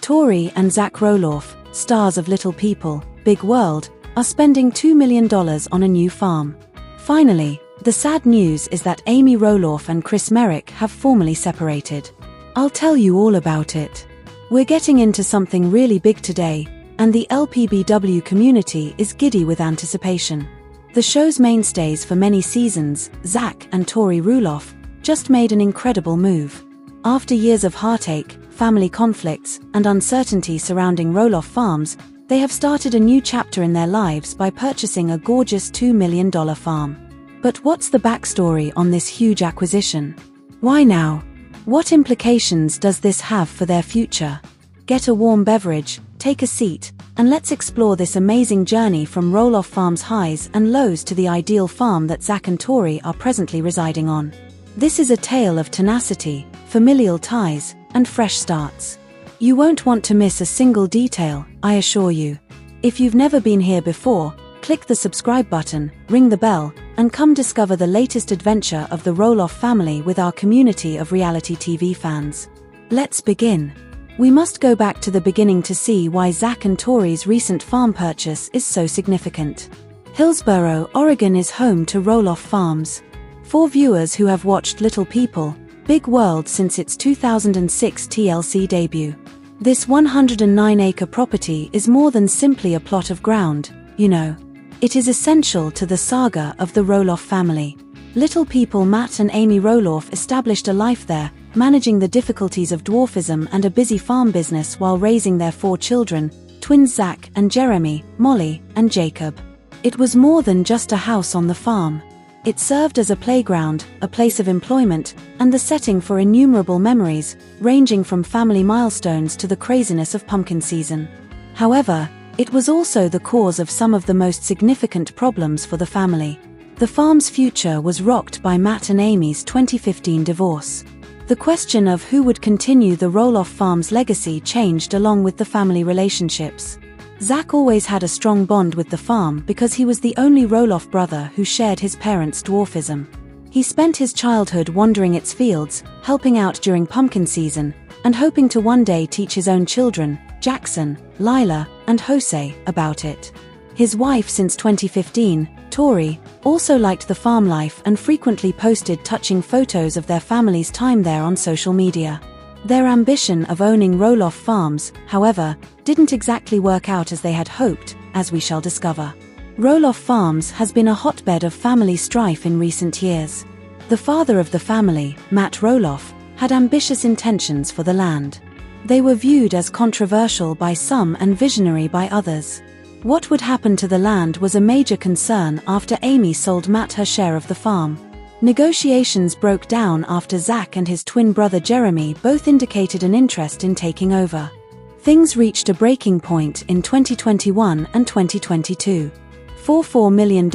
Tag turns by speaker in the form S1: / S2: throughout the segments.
S1: Tori and Zach Roloff, stars of Little People, Big World, are spending $2 million on a new farm. Finally, the sad news is that Amy Roloff and Chris Merrick have formally separated. I'll tell you all about it. We're getting into something really big today, and the LPBW community is giddy with anticipation. The show's mainstays for many seasons, Zach and Tori Roloff, just made an incredible move. After years of heartache, family conflicts, and uncertainty surrounding Roloff Farms, they have started a new chapter in their lives by purchasing a gorgeous $2 million farm. But what's the backstory on this huge acquisition? Why now? What implications does this have for their future? Get a warm beverage, take a seat, and let's explore this amazing journey from Roloff Farms' highs and lows to the ideal farm that Zach and Tori are presently residing on. This is a tale of tenacity, familial ties, and fresh starts. You won't want to miss a single detail, I assure you. If you've never been here before, click the subscribe button, ring the bell, and come discover the latest adventure of the Roloff family with our community of reality TV fans. Let's begin. We must go back to the beginning to see why Zach and Tori's recent farm purchase is so significant. Hillsboro, Oregon is home to Roloff Farms. For viewers who have watched Little People, Big World since its 2006 TLC debut, this 109-acre property is more than simply a plot of ground, you know. It is essential to the saga of the Roloff family. Little People Matt and Amy Roloff established a life there, managing the difficulties of dwarfism and a busy farm business while raising their 4 children, twins Zach and Jeremy, Molly, and Jacob. It was more than just a house on the farm. It served as a playground, a place of employment, and the setting for innumerable memories, ranging from family milestones to the craziness of pumpkin season. However, it was also the cause of some of the most significant problems for the family. The farm's future was rocked by Matt and Amy's 2015 divorce. The question of who would continue the Roloff Farms legacy changed along with the family relationships. Zach always had a strong bond with the farm because he was the only Roloff brother who shared his parents' dwarfism. He spent his childhood wandering its fields, helping out during pumpkin season, and hoping to one day teach his own children, Jackson, Lila, and Jose, about it. His wife since 2015, Tori, also liked the farm life and frequently posted touching photos of their family's time there on social media. Their ambition of owning Roloff Farms, however, didn't exactly work out as they had hoped, as we shall discover. Roloff Farms has been a hotbed of family strife in recent years. The father of the family, Matt Roloff, had ambitious intentions for the land. They were viewed as controversial by some and visionary by others. What would happen to the land was a major concern after Amy sold Matt her share of the farm. Negotiations broke down after Zach and his twin brother Jeremy both indicated an interest in taking over. Things reached a breaking point in 2021 and 2022. For $4 million,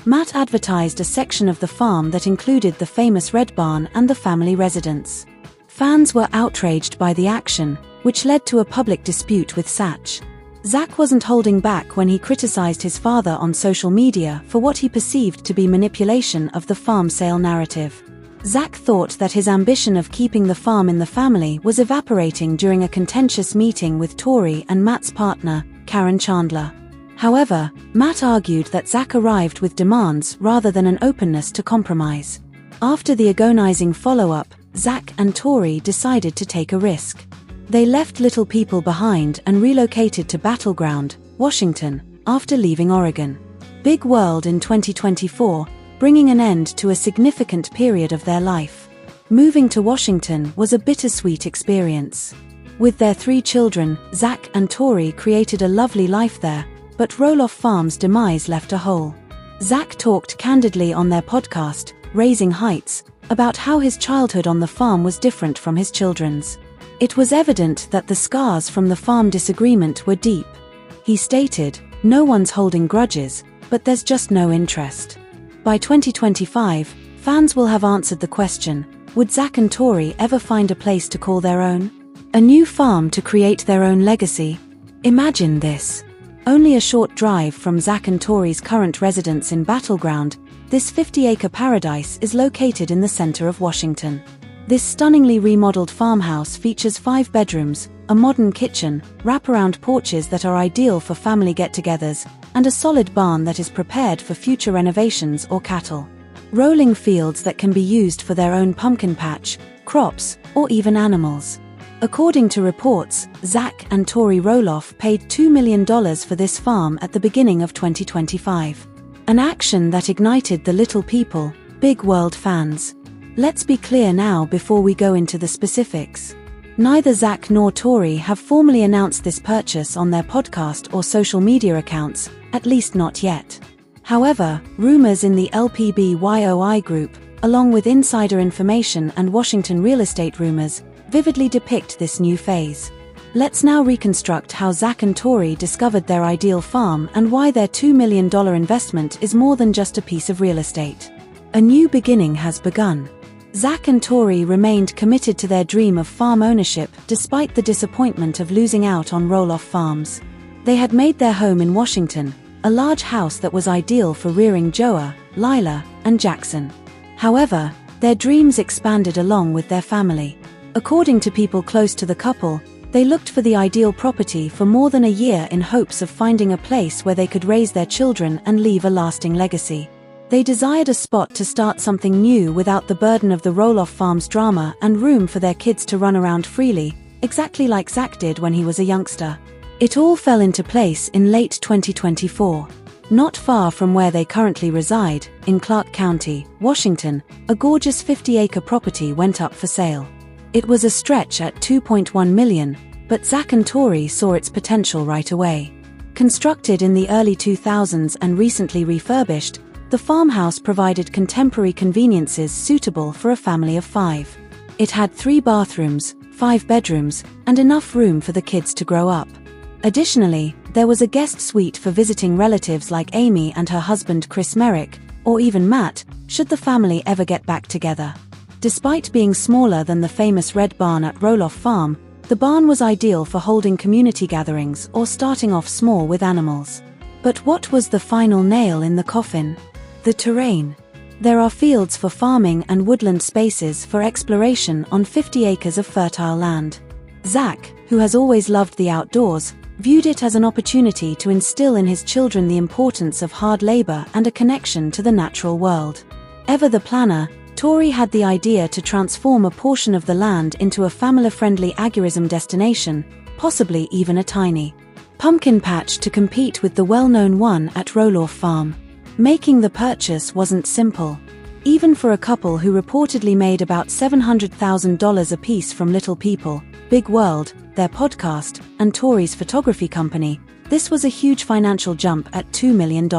S1: Matt advertised a section of the farm that included the famous Red Barn and the family residence. Fans were outraged by the action, which led to a public dispute with Zach. Zach wasn't holding back when he criticized his father on social media for what he perceived to be manipulation of the farm sale narrative. Zach thought that his ambition of keeping the farm in the family was evaporating during a contentious meeting with Tori and Matt's partner, Karen Chandler. However, Matt argued that Zach arrived with demands rather than an openness to compromise. After the agonizing follow-up, Zach and Tori decided to take a risk. They left Little People behind and relocated to Battleground, Washington, after leaving Oregon. Big World in 2024, bringing an end to a significant period of their life. Moving to Washington was a bittersweet experience. With their 3 children, Zach and Tori created a lovely life there, but Roloff Farms' demise left a hole. Zach talked candidly on their podcast, Raising Heights, about how his childhood on the farm was different from his children's. It was evident that the scars from the farm disagreement were deep. He stated, "No one's holding grudges, but there's just no interest." By 2025, fans will have answered the question, would Zach and Tori ever find a place to call their own? A new farm to create their own legacy? Imagine this. Only a short drive from Zach and Tori's current residence in Battleground, this 50-acre paradise is located in the center of Washington. This stunningly remodeled farmhouse features 5 bedrooms, a modern kitchen, wraparound porches that are ideal for family get-togethers, and a solid barn that is prepared for future renovations or cattle. Rolling fields that can be used for their own pumpkin patch, crops, or even animals. According to reports, Zach and Tori Roloff paid $2 million for this farm at the beginning of 2025. An action that ignited the Little People, Big World fans. Let's be clear now before we go into the specifics. Neither Zach nor Tori have formally announced this purchase on their podcast or social media accounts, at least not yet. However, rumors in the LPBYOI group, along with insider information and Washington real estate rumors, vividly depict this new phase. Let's now reconstruct how Zach and Tori discovered their ideal farm and why their $2 million investment is more than just a piece of real estate. A new beginning has begun. Zach and Tori remained committed to their dream of farm ownership despite the disappointment of losing out on Roloff farms. They had made their home in Washington, a large house that was ideal for rearing Joa, Lila, and Jackson. However, their dreams expanded along with their family. According to people close to the couple, they looked for the ideal property for more than a year in hopes of finding a place where they could raise their children and leave a lasting legacy. They desired a spot to start something new without the burden of the Roloff farm's drama and room for their kids to run around freely, exactly like Zach did when he was a youngster. It all fell into place in late 2024. Not far from where they currently reside, in Clark County, Washington, a gorgeous 50-acre property went up for sale. It was a stretch at $2.1 million, but Zach and Tori saw its potential right away. Constructed in the early 2000s and recently refurbished, the farmhouse provided contemporary conveniences suitable for a family of 5. It had 3 bathrooms, 5 bedrooms, and enough room for the kids to grow up. Additionally, there was a guest suite for visiting relatives like Amy and her husband Chris Merrick, or even Matt, should the family ever get back together. Despite being smaller than the famous Red Barn at Roloff Farm, the barn was ideal for holding community gatherings or starting off small with animals. But what was the final nail in the coffin? The terrain. There are fields for farming and woodland spaces for exploration on 50 acres of fertile land. Zach, who has always loved the outdoors, viewed it as an opportunity to instill in his children the importance of hard labor and a connection to the natural world. Ever the planner, Tori had the idea to transform a portion of the land into a family-friendly agritourism destination, possibly even a tiny pumpkin patch to compete with the well-known one at Roloff Farm. Making the purchase wasn't simple. Even for a couple who reportedly made about $700,000 apiece from Little People, Big World, their podcast, and Tori's photography company, this was a huge financial jump at $2 million.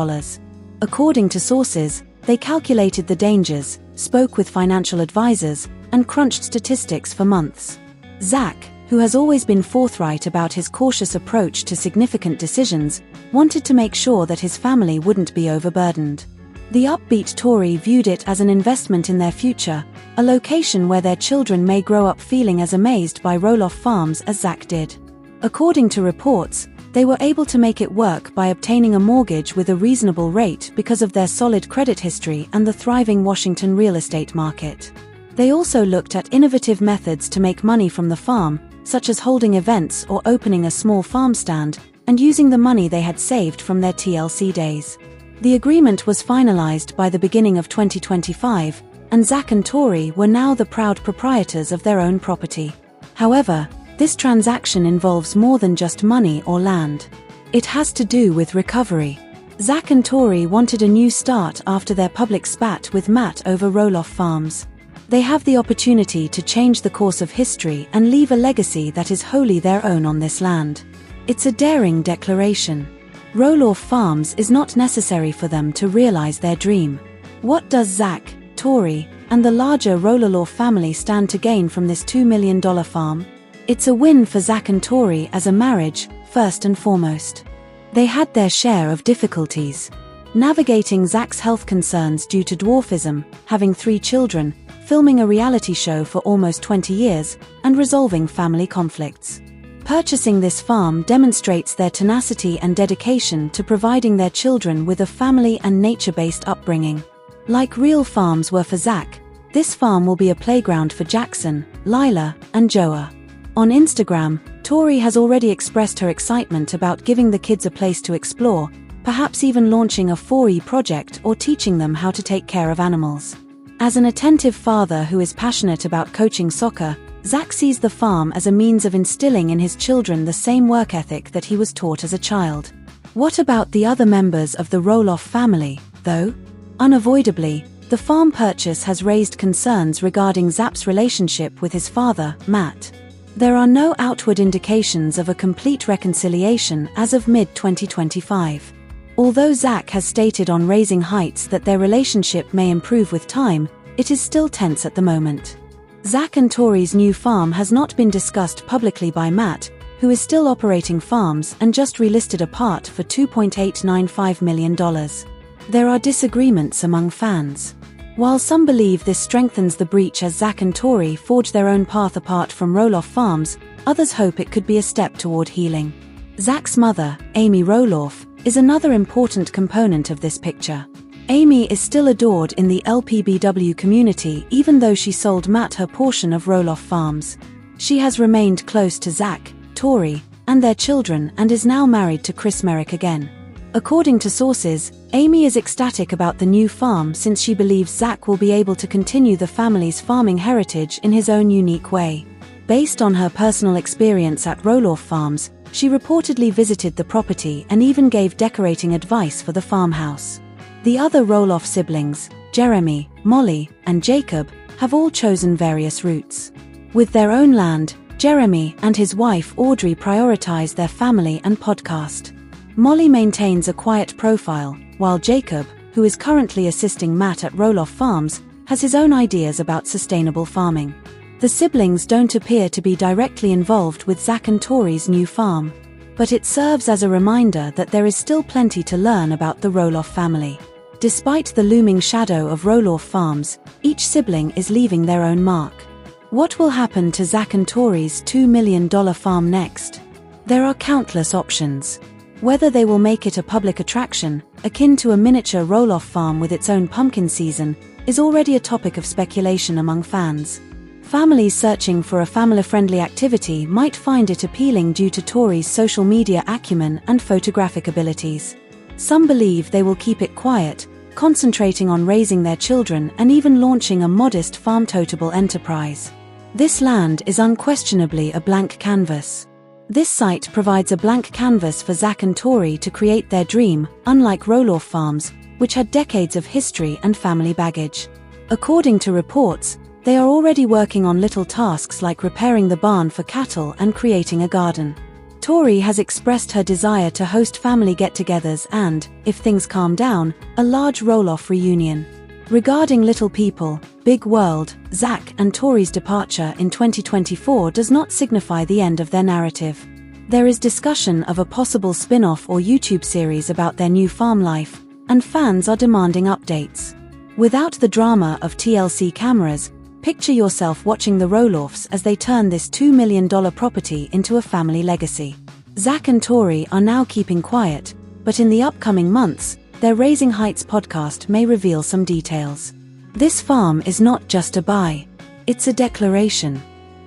S1: According to sources, they calculated the dangers, spoke with financial advisors, and crunched statistics for months. Zach, who has always been forthright about his cautious approach to significant decisions, wanted to make sure that his family wouldn't be overburdened. The upbeat Tori viewed it as an investment in their future, a location where their children may grow up feeling as amazed by Roloff farms as Zach did. According to reports, they were able to make it work by obtaining a mortgage with a reasonable rate because of their solid credit history and the thriving Washington real estate market. They also looked at innovative methods to make money from the farm, such as holding events or opening a small farm stand, and using the money they had saved from their TLC days. The agreement was finalized by the beginning of 2025, and Zach and Tori were now the proud proprietors of their own property. However, this transaction involves more than just money or land. It has to do with recovery. Zach and Tori wanted a new start after their public spat with Matt over Roloff Farms. They have the opportunity to change the course of history and leave a legacy that is wholly their own on this land. It's a daring declaration. Roloff Farms is not necessary for them to realize their dream. What does Zach, Tori, and the larger Roloff family stand to gain from this $2 million farm? It's a win for Zach and Tori as a marriage, first and foremost. They had their share of difficulties. Navigating Zach's health concerns due to dwarfism, having 3 children, filming a reality show for almost 20 years, and resolving family conflicts. Purchasing this farm demonstrates their tenacity and dedication to providing their children with a family and nature-based upbringing. Like real farms were for Zach, this farm will be a playground for Jackson, Lila, and Joa. On Instagram, Tori has already expressed her excitement about giving the kids a place to explore, perhaps even launching a 4E project or teaching them how to take care of animals. As an attentive father who is passionate about coaching soccer, Zach sees the farm as a means of instilling in his children the same work ethic that he was taught as a child. What about the other members of the Roloff family, though? Unavoidably, the farm purchase has raised concerns regarding Zach's relationship with his father, Matt. There are no outward indications of a complete reconciliation as of mid-2025. Although Zach has stated on Raising Heights that their relationship may improve with time, it is still tense at the moment. Zach and Tori's new farm has not been discussed publicly by Matt, who is still operating farms and just relisted a part for $2.895 million. There are disagreements among fans. While some believe this strengthens the breach as Zach and Tori forge their own path apart from Roloff Farms, others hope it could be a step toward healing. Zach's mother, Amy Roloff, is another important component of this picture. Amy is still adored in the LPBW community even though she sold Matt her portion of Roloff Farms. She has remained close to Zach, Tori, and their children and is now married to Chris Merrick again. According to sources, Amy is ecstatic about the new farm since she believes Zach will be able to continue the family's farming heritage in his own unique way. Based on her personal experience at Roloff Farms, she reportedly visited the property and even gave decorating advice for the farmhouse. The other Roloff siblings, Jeremy, Molly, and Jacob, have all chosen various routes. With their own land, Jeremy and his wife Audrey prioritize their family and podcast. Molly maintains a quiet profile, while Jacob, who is currently assisting Matt at Roloff Farms, has his own ideas about sustainable farming. The siblings don't appear to be directly involved with Zach and Tori's new farm, but it serves as a reminder that there is still plenty to learn about the Roloff family. Despite the looming shadow of Roloff Farms, each sibling is leaving their own mark. What will happen to Zach and Tori's $2 million farm next? There are countless options. Whether they will make it a public attraction, akin to a miniature Roloff farm with its own pumpkin season, is already a topic of speculation among fans. Families searching for a family-friendly activity might find it appealing due to Tori's social media acumen and photographic abilities. Some believe they will keep it quiet, concentrating on raising their children and even launching a modest farm-toteable enterprise. This land is unquestionably a blank canvas. This site provides a blank canvas for Zach and Tori to create their dream, unlike Roloff Farms, which had decades of history and family baggage. According to reports, they are already working on little tasks like repairing the barn for cattle and creating a garden. Tori has expressed her desire to host family get-togethers and, if things calm down, a large Roloff reunion. Regarding Little People, Big World, Zach and Tori's departure in 2024 does not signify the end of their narrative. There is discussion of a possible spin-off or YouTube series about their new farm life, and fans are demanding updates. Without the drama of TLC cameras, picture yourself watching the Roloffs as they turn this $2 million property into a family legacy. Zach and Tori are now keeping quiet, but in the upcoming months, their Raising Heights podcast may reveal some details. This farm is not just a buy, it's a declaration.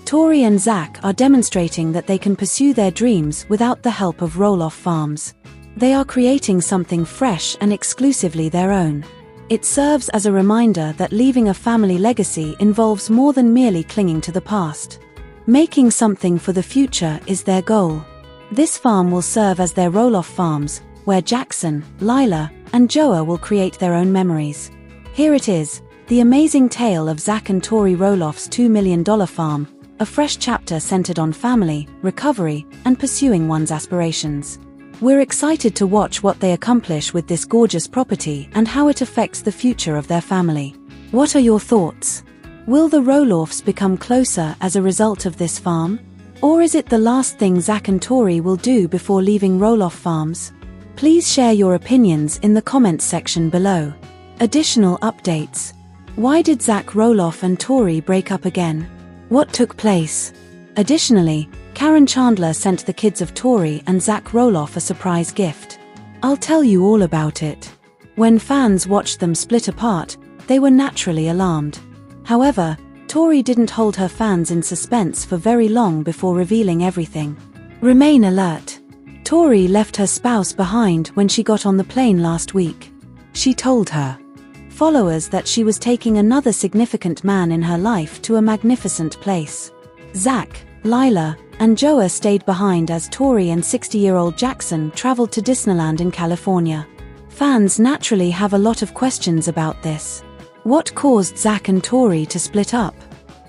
S1: Tori and Zach are demonstrating that they can pursue their dreams without the help of Roloff Farms. They are creating something fresh and exclusively their own. It serves as a reminder that leaving a family legacy involves more than merely clinging to the past. Making something for the future is their goal. This farm will serve as their Roloff Farms, where Jackson, Lila, and Joa will create their own memories. Here it is, the amazing tale of Zach and Tori Roloff's $2 million farm, a fresh chapter centered on family, recovery, and pursuing one's aspirations. We're excited to watch what they accomplish with this gorgeous property and how it affects the future of their family. What are your thoughts? Will the Roloffs become closer as a result of this farm? Or is it the last thing Zach and Tori will do before leaving Roloff Farms? Please share your opinions in the comments section below. Additional updates. Why did Zach Roloff and Tori break up again? What took place? Additionally, Karen Chandler sent the kids of Tori and Zach Roloff a surprise gift. I'll tell you all about it. When fans watched them split apart, they were naturally alarmed. However, Tori didn't hold her fans in suspense for very long before revealing everything. Remain alert. Tori left her spouse behind when she got on the plane last week. She told her followers that she was taking another significant man in her life to a magnificent place. Zach, Lila, and Joa stayed behind as Tori and 60-year-old Jackson traveled to Disneyland in California. Fans naturally have a lot of questions about this. What caused Zach and Tori to split up?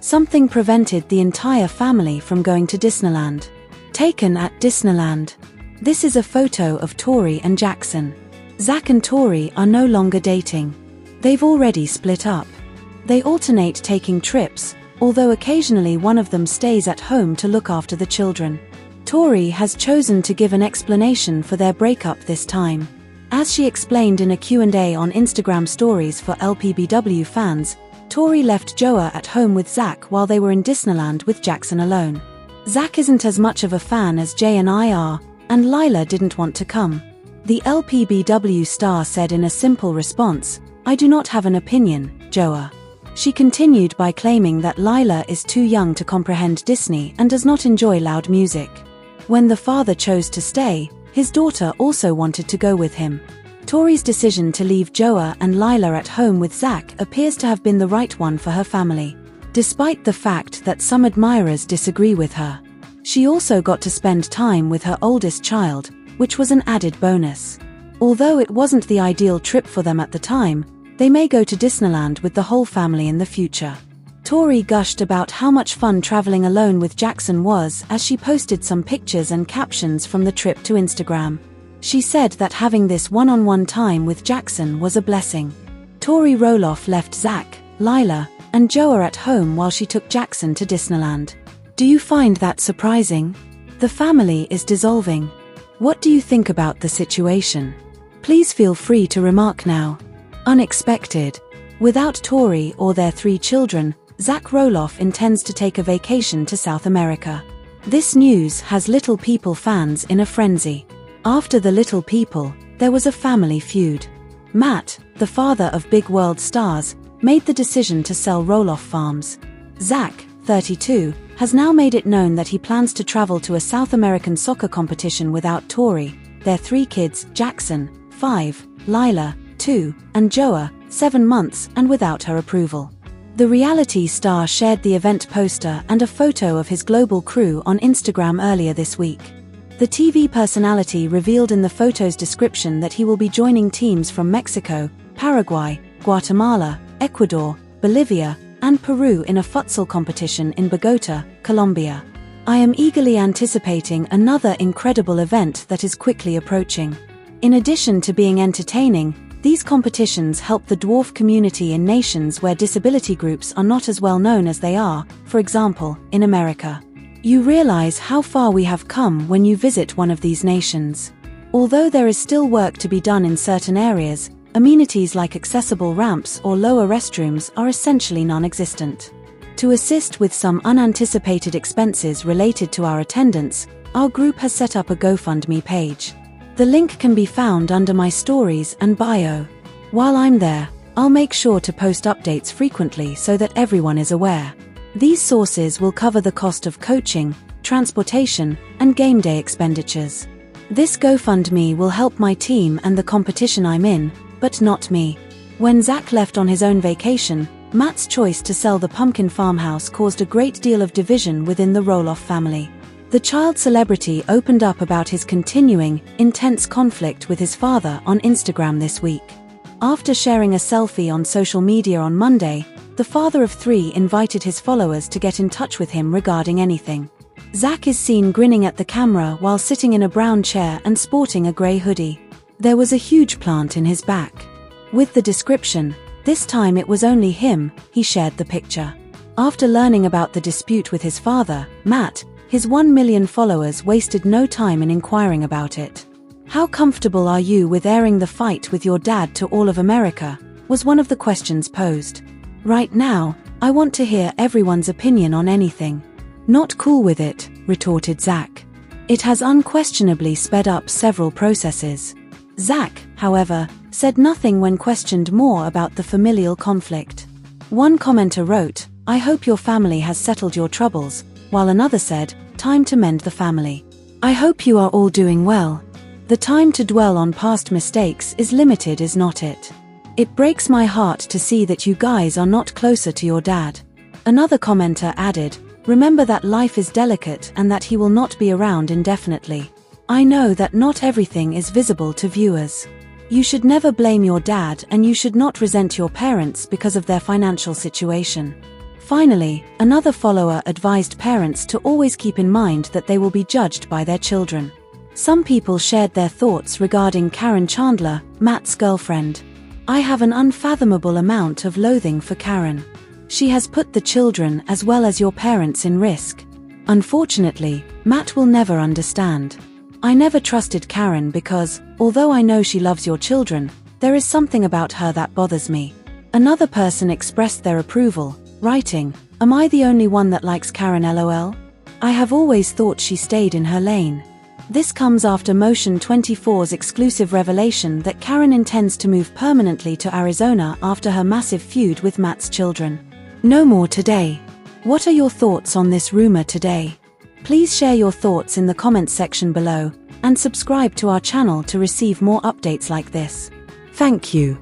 S1: Something prevented the entire family from going to Disneyland. Taken at Disneyland. This is a photo of Tori and Jackson. Zach and Tori are no longer dating. They've already split up. They alternate taking trips, although occasionally one of them stays at home to look after the children. Tori has chosen to give an explanation for their breakup this time. As she explained in a Q&A on Instagram stories for LPBW fans, Tori left Joa at home with Zach while they were in Disneyland with Jackson alone. Zach isn't as much of a fan as Jay and I are, and Lila didn't want to come. The LPBW star said in a simple response, "I do not have an opinion, Joa." She continued by claiming that Lila is too young to comprehend Disney and does not enjoy loud music. When the father chose to stay, his daughter also wanted to go with him. Tori's decision to leave Joa and Lila at home with Zach appears to have been the right one for her family, despite the fact that some admirers disagree with her. She also got to spend time with her oldest child, which was an added bonus. Although it wasn't the ideal trip for them at the time, they may go to Disneyland with the whole family in the future. Tori gushed about how much fun traveling alone with Jackson was as she posted some pictures and captions from the trip to Instagram. She said that having this one-on-one time with Jackson was a blessing. Tori Roloff left Zach, Lila, and Joa at home while she took Jackson to Disneyland. Do you find that surprising? The family is dissolving. What do you think about the situation? Please feel free to remark now. Unexpected. Without Tori or their 3 children, Zach Roloff intends to take a vacation to South America. This news has Little People fans in a frenzy. After the Little People, there was a family feud. Matt, the father of big world stars, made the decision to sell Roloff Farms. Zach, 32, has now made it known that he plans to travel to a South American soccer competition without Tori, their 3 kids, Jackson, 5, Lila, 2, and Joa, 7 months, and without her approval. The reality star shared the event poster and a photo of his global crew on Instagram earlier this week. The TV personality revealed in the photo's description that he will be joining teams from Mexico, Paraguay, Guatemala, Ecuador, Bolivia, and Peru in a futsal competition in Bogota, Colombia. I am eagerly anticipating another incredible event that is quickly approaching. In addition to being entertaining, these competitions help the dwarf community in nations where disability groups are not as well known as they are, for example, in America. You realize how far we have come when you visit one of these nations. Although there is still work to be done in certain areas, amenities like accessible ramps or lower restrooms are essentially non-existent. To assist with some unanticipated expenses related to our attendance, our group has set up a GoFundMe page. The link can be found under my stories and bio. While I'm there, I'll make sure to post updates frequently so that everyone is aware. These sources will cover the cost of coaching, transportation, and game day expenditures. This GoFundMe will help my team and the competition I'm in, but not me. When Zach left on his own vacation, Matt's choice to sell the pumpkin farmhouse caused a great deal of division within the Roloff family. The child celebrity opened up about his continuing, intense conflict with his father on Instagram this week. After sharing a selfie on social media on Monday, the father of 3 invited his followers to get in touch with him regarding anything. Zach is seen grinning at the camera while sitting in a brown chair and sporting a grey hoodie. There was a huge plant in his back. With the description, "This time it was only him," he shared the picture. After learning about the dispute with his father, Matt, his 1 million followers wasted no time in inquiring about it. "How comfortable are you with airing the fight with your dad to all of America?" was one of the questions posed. "Right now, I want to hear everyone's opinion on anything." "Not cool with it," retorted Zach. "It has unquestionably sped up several processes." Zach, however, said nothing when questioned more about the familial conflict. One commenter wrote, I hope your family has settled your troubles, while another said, time to mend the family. I hope you are all doing well. The time to dwell on past mistakes is limited, is not it? It breaks my heart to see that you guys are not closer to your dad. Another commenter added, remember that life is delicate and that he will not be around indefinitely. I know that not everything is visible to viewers. You should never blame your dad, and you should not resent your parents because of their financial situation. Finally, another follower advised parents to always keep in mind that they will be judged by their children. Some people shared their thoughts regarding Karen Chandler, Matt's girlfriend. I have an unfathomable amount of loathing for Karen. She has put the children as well as your parents in risk. Unfortunately, Matt will never understand. I never trusted Karen because, although I know she loves your children, there is something about her that bothers me. Another person expressed their approval, writing, am I the only one that likes Karen LOL? I have always thought she stayed in her lane. This comes after Motion 24's exclusive revelation that Karen intends to move permanently to Arizona after her massive feud with Matt's children. No more today. What are your thoughts on this rumor today? Please share your thoughts in the comments section below, and subscribe to our channel to receive more updates like this. Thank you.